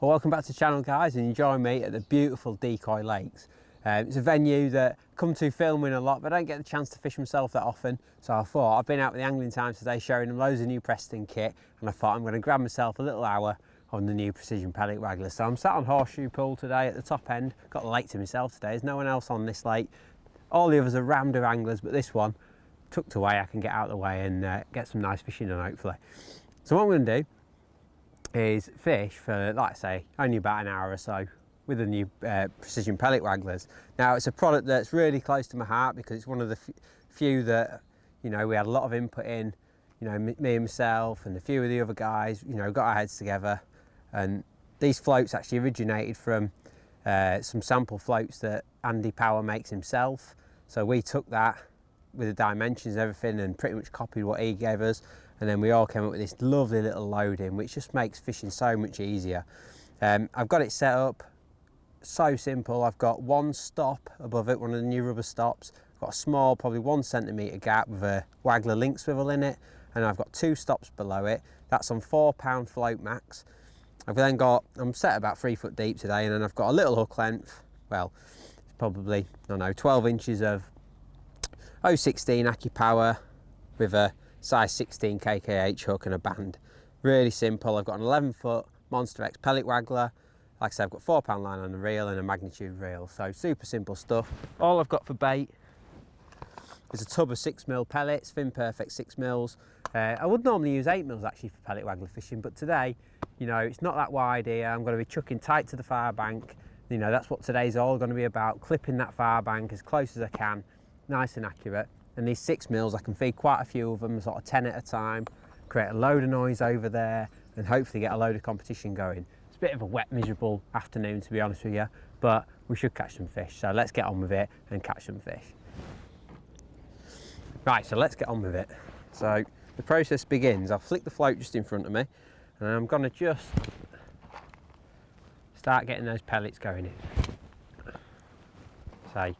Well, welcome back to the channel, guys, and you join me at the beautiful Decoy Lakes. It's a venue that I come to filming a lot, but I don't get the chance to fish myself that often. So I thought, I've been out with the Angling Times today showing them loads of new Preston kit, and I thought I'm going to grab myself a little hour on the new Precision Pellet Waggler. So I'm sat on Horseshoe Pool today at the top end. Got the lake to myself today. There's no one else on this lake. All the others are rammed with anglers, but this one, tucked away, I can get out of the way and get some nice fishing on, hopefully. So what I'm going to do is fish for, like I say, only about an hour or so with the new Precision Pellet Wagglers. Now, it's a product that's really close to my heart because it's one of the few that, you know, we had a lot of input in. You know, me and myself and a few of the other guys, you know, got our heads together, and these floats actually originated from some sample floats that Andy Power makes himself. So we took that with the dimensions and everything and pretty much copied what he gave us, and then we all came up with this lovely little loading which just makes fishing so much easier. I've got it set up so simple. I've got one stop above it, one of the new rubber stops. I've got a small, probably 1 centimetre gap with a Waggler link swivel in it, and I've got 2 stops below it. That's on 4-pound float max. I've then got, I'm set about 3 foot deep today, and then I've got a little hook length, well, it's probably, I don't know, 12 inches of 016 AccuPower with a size 16 KKH hook and a band. Really simple. I've got an 11 foot Monster X pellet waggler. Like I said, I've got 4-pound line on the reel and a magnitude reel. So super simple stuff. All I've got for bait is a tub of 6mm pellets, Fin Perfect 6mm. I would normally use 8mm actually for pellet waggler fishing, but today, you know, it's not that wide here. I'm going to be chucking tight to the far bank. You know, that's what today's all going to be about, clipping that far bank as close as I can, nice and accurate. And these 6mm, I can feed quite a few of them, sort of 10 at a time, create a load of noise over there, and hopefully get a load of competition going. It's a bit of a wet, miserable afternoon, to be honest with you, but we should catch some fish. So let's get on with it and catch some fish. Right, so let's get on with it. So the process begins. I'll flick the float just in front of me, and I'm going to just start getting those pellets going in. So,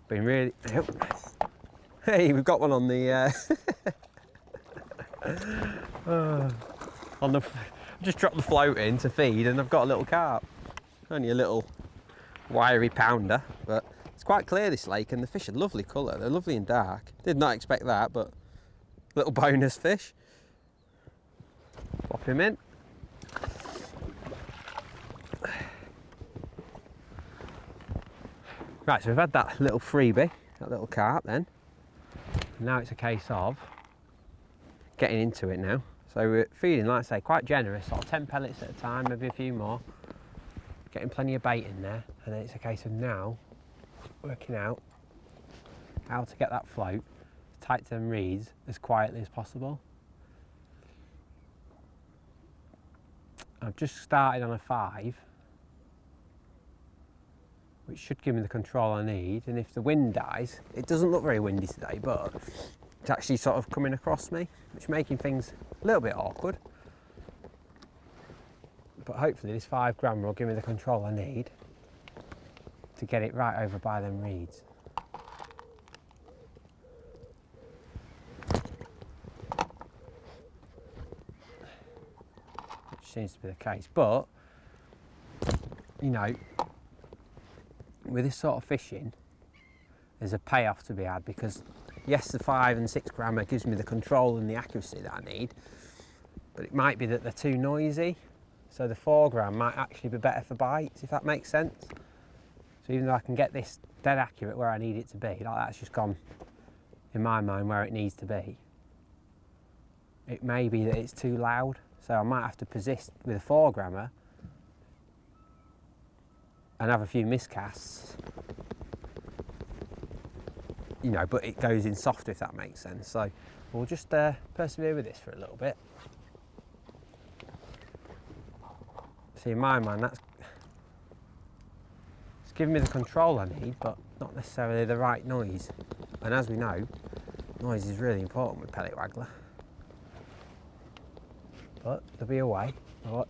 been really... Hey, we've got one on the... just dropped the float in to feed, and I've got a little carp. Only a little wiry pounder, but it's quite clear, this lake, and the fish are lovely colour. They're lovely and dark. Did not expect that, but little bonus fish. Pop him in. Right, so we've had that little freebie, that little carp then. Now it's a case of getting into it now. So we're feeding, like I say, quite generous, sort of 10 pellets at a time, maybe a few more. Getting plenty of bait in there, and then it's a case of now working out how to get that float tight to them reeds as quietly as possible. I've just started on a 5, which should give me the control I need, and if the wind dies, it doesn't look very windy today, but it's actually sort of coming across me, which is making things a little bit awkward. But hopefully this 5 gram will give me the control I need to get it right over by them reeds. Which seems to be the case, but you know, with this sort of fishing, there's a payoff to be had, because yes, the 5 and 6 grammer gives me the control and the accuracy that I need, but it might be that they're too noisy, so the 4 gram might actually be better for bites, if that makes sense. So even though I can get this dead accurate where I need it to be, like that's just gone, in my mind, where it needs to be, it may be that it's too loud, so I might have to persist with a 4 grammer and have a few miscasts, you know, but it goes in softer, if that makes sense. So we'll just persevere with this for a little bit. See, in my mind, it's giving me the control I need, but not necessarily the right noise. And as we know, noise is really important with pellet waggler. But there'll be a way.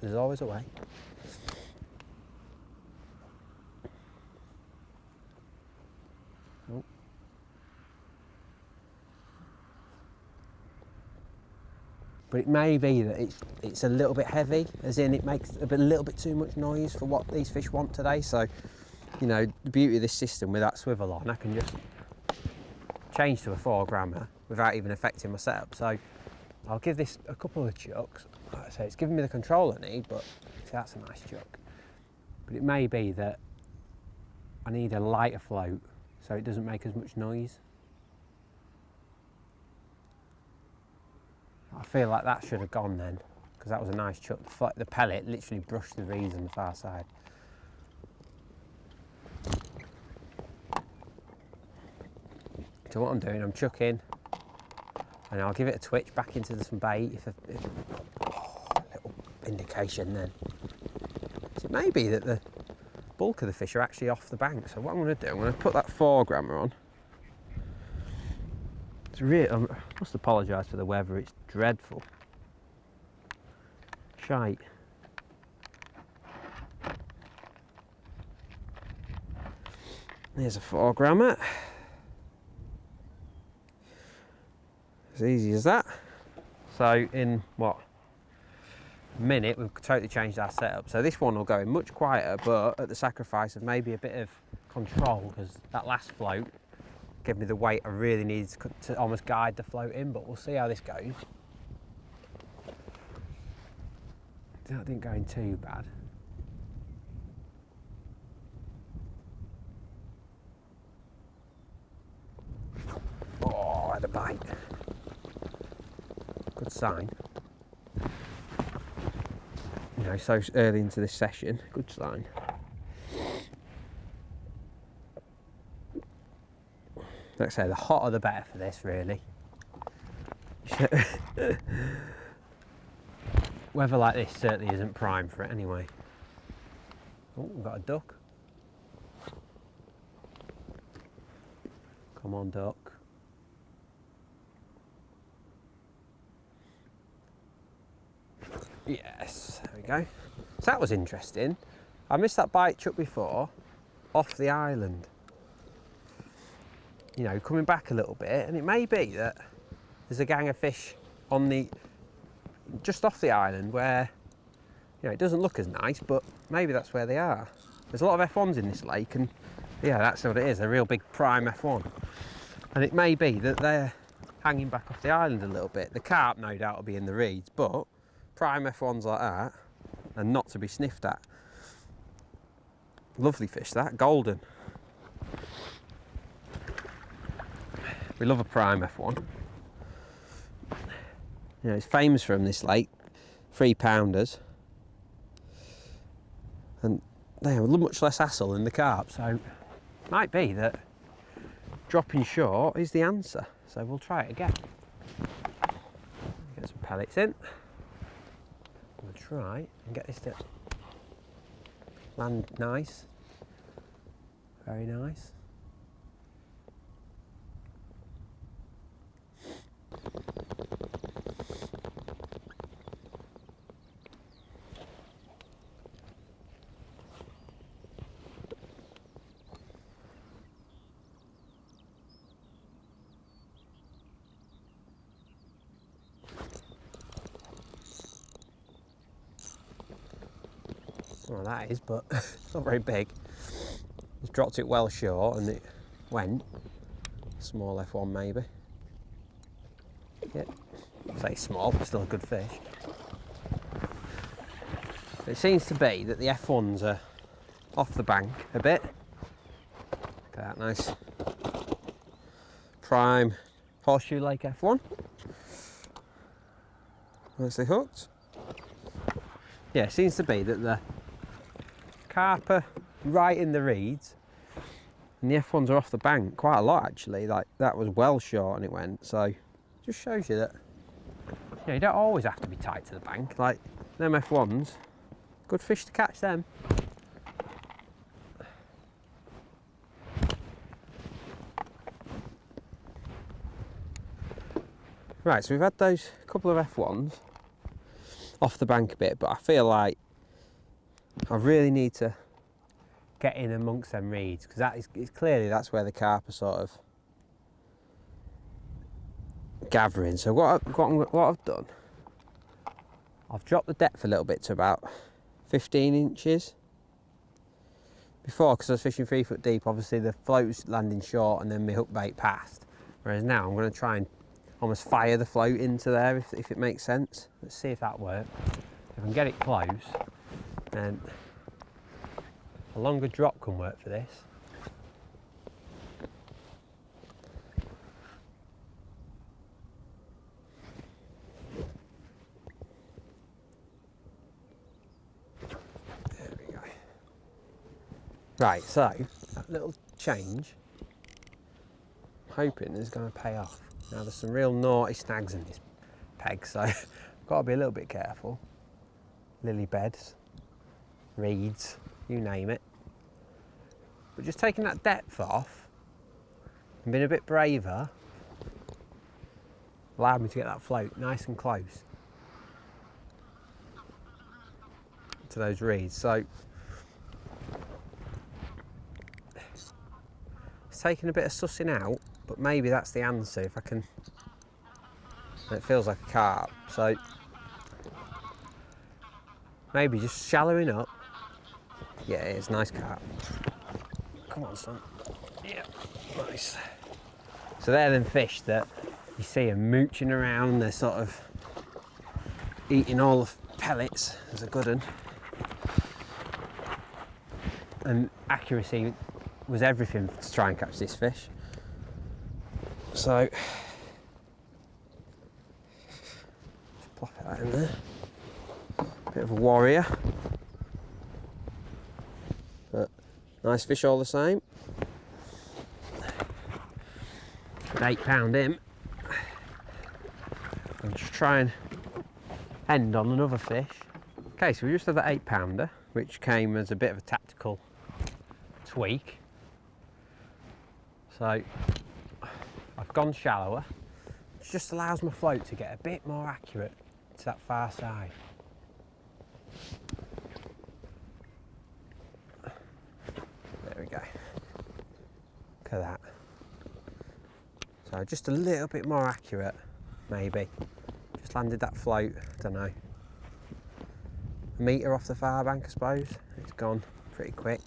There's always a way. Oh. but it may be that it's a little bit heavy, as in it makes a little bit too much noise for what these fish want today. So, you know, the beauty of this system with that swivel on, I can just change to a 4-grammer without even affecting my setup. So I'll give this a couple of chucks. Like I say, it's giving me the control I need, but see, that's a nice chuck. But it may be that I need a lighter float so it doesn't make as much noise. I feel like that should have gone then, because that was a nice chuck. The pellet literally brushed the reeds on the far side. So what I'm doing, I'm chucking, and I'll give it a twitch back into some bait, little indication then. So it may be that the bulk of the fish are actually off the bank. So what I'm going to do, I'm going to put that 4-grammer on. It's really, I must apologise for the weather, it's dreadful. Shite. There's a 4-grammer. As easy as that. So in what, a minute we've totally changed our setup. So this one will go in much quieter, but at the sacrifice of maybe a bit of control, because that last float gave me the weight I really needed to almost guide the float in. But we'll see how this goes. That didn't go in too bad. Oh, I had a bite. Good sign. You know, so early into this session, good sign. Like I say, the hotter the better for this, really. Weather like this certainly isn't prime for it anyway. Oh, we've got a duck. Come on, duck. Yes, there we go. So that was interesting. I missed that bite chuck before, off the island. You know, coming back a little bit, and it may be that there's a gang of fish on the, just off the island where, you know, it doesn't look as nice, but maybe that's where they are. There's a lot of F1s in this lake, and yeah, that's what it is, a real big prime F1. And it may be that they're hanging back off the island a little bit. The carp, no doubt, will be in the reeds, but prime F1s like that are not to be sniffed at. Lovely fish, that, golden. We love a prime F1. You know, it's famous from this lake, 3-pounders. And they have much less hassle than the carp, so it might be that dropping short is the answer. So we'll try it again. Get some pellets in. We'll try and get this to land nice. Very nice. Well, that is, but it's not very big. Just dropped it well short and it went. Small F1 maybe. Yeah, I'd say small, but still a good fish. But it seems to be that the F1s are off the bank a bit. Look at that, nice prime Horseshoe Lake F1. Nicely hooked. Yeah, it seems to be that the carp are right in the reeds and the F1s are off the bank quite a lot actually. Like that was well short and it went, so just shows you that, you know, you don't always have to be tight to the bank. Like them F1s, good fish to catch them. Right, so we've had those couple of F1s off the bank a bit, but I feel like I really need to get in amongst them reeds, because that is, it's clearly that's where the carp are sort of gathering. So what I've done I've dropped the depth a little bit to about 15 inches. Before, because I was fishing 3 foot deep, obviously the float was landing short and then my hook bait passed. Whereas now I'm going to try and almost fire the float into there, if it makes sense. Let's see if that works. If I can get it close, then a longer drop can work for this. There we go. Right, so that little change, I'm hoping is going to pay off. Now there's some real naughty snags in this peg, so I've got to be a little bit careful. Lily beds, reeds, you name it. But just taking that depth off and being a bit braver allowed me to get that float nice and close to those reeds. So it's taking a bit of sussing out, but maybe that's the answer if I can. It feels like a carp, so maybe just shallowing up. Yeah, it's nice carp. Come on, son. Yeah, nice. So they're them fish that you see them mooching around. They're sort of eating all the pellets. There's a good one. And accuracy was everything to try and catch this fish. So just plop that in there. Bit of a warrior. But nice fish all the same. An 8 pound him. I'll just try and end on another fish. Okay, so we just had that 8 pounder, which came as a bit of a tactical tweak. So I've gone shallower, which just allows my float to get a bit more accurate to that far side. There we go. Look at that. So just a little bit more accurate, maybe. Just landed that float, I don't know, a metre off the far bank, I suppose. It's gone pretty quick.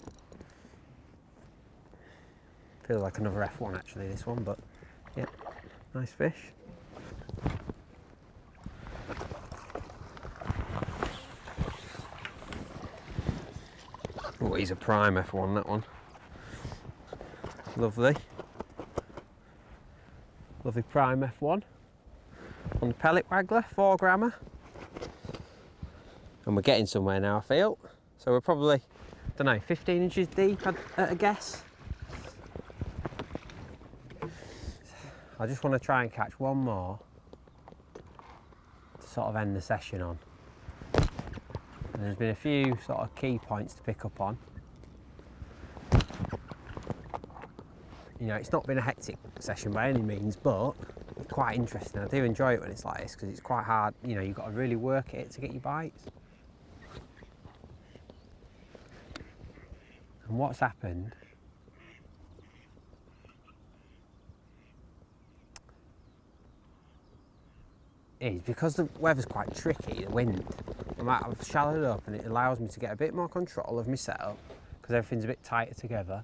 Feels like another F1 actually, this one, but yeah, nice fish. Oh, he's a prime F1, that one. Lovely. Lovely prime F1 on the pellet waggler, 4 grammer. And we're getting somewhere now, I feel. So we're probably, I don't know, 15 inches deep at a guess. I just want to try and catch one more to sort of end the session on. And there's been a few sort of key points to pick up on. You know, it's not been a hectic session by any means, but it's quite interesting. I do enjoy it when it's like this because it's quite hard. You know, you've got to really work at it to get your bites. And what's happened is because the weather's quite tricky, the wind, I've shallowed up and it allows me to get a bit more control of my setup because everything's a bit tighter together.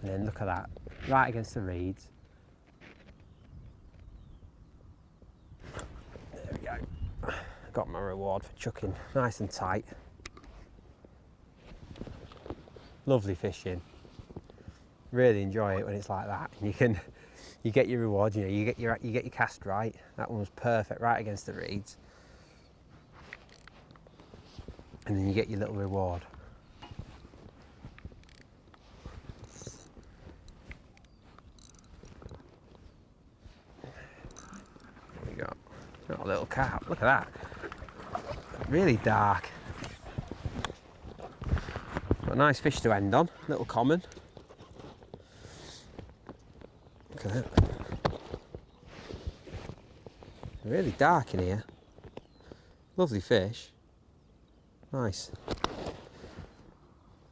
And then look at that, right against the reeds. There we go. Got my reward for chucking nice and tight. Lovely fishing. Really enjoy it when it's like that. And you get your reward. You know, you get your cast right. That one was perfect, right against the reeds. And then you get your little reward. There we go. Got a little carp. Look at that. Really dark. Got a nice fish to end on. Little common. Look at that. Really dark in here. Lovely fish. Nice.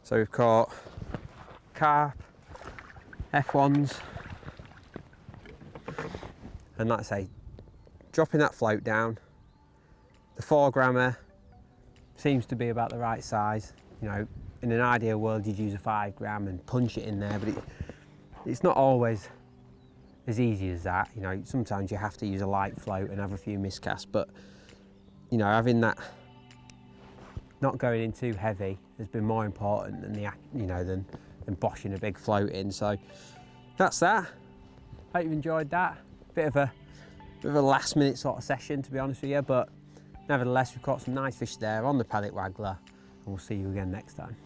So we've caught carp, F1s, and like I say, dropping that float down, The 4 grammer seems to be about the right size. You know, in an ideal world you'd use a 5 gram and punch it in there, but it's not always as easy as that. You know, sometimes you have to use a light float and have a few miscasts, but you know, having that, not going in too heavy has been more important than than boshing a big float in. So that's that. Hope you've enjoyed that. Bit of a last minute sort of session, to be honest with you, but nevertheless we've caught some nice fish there on the pellet waggler, and we'll see you again next time.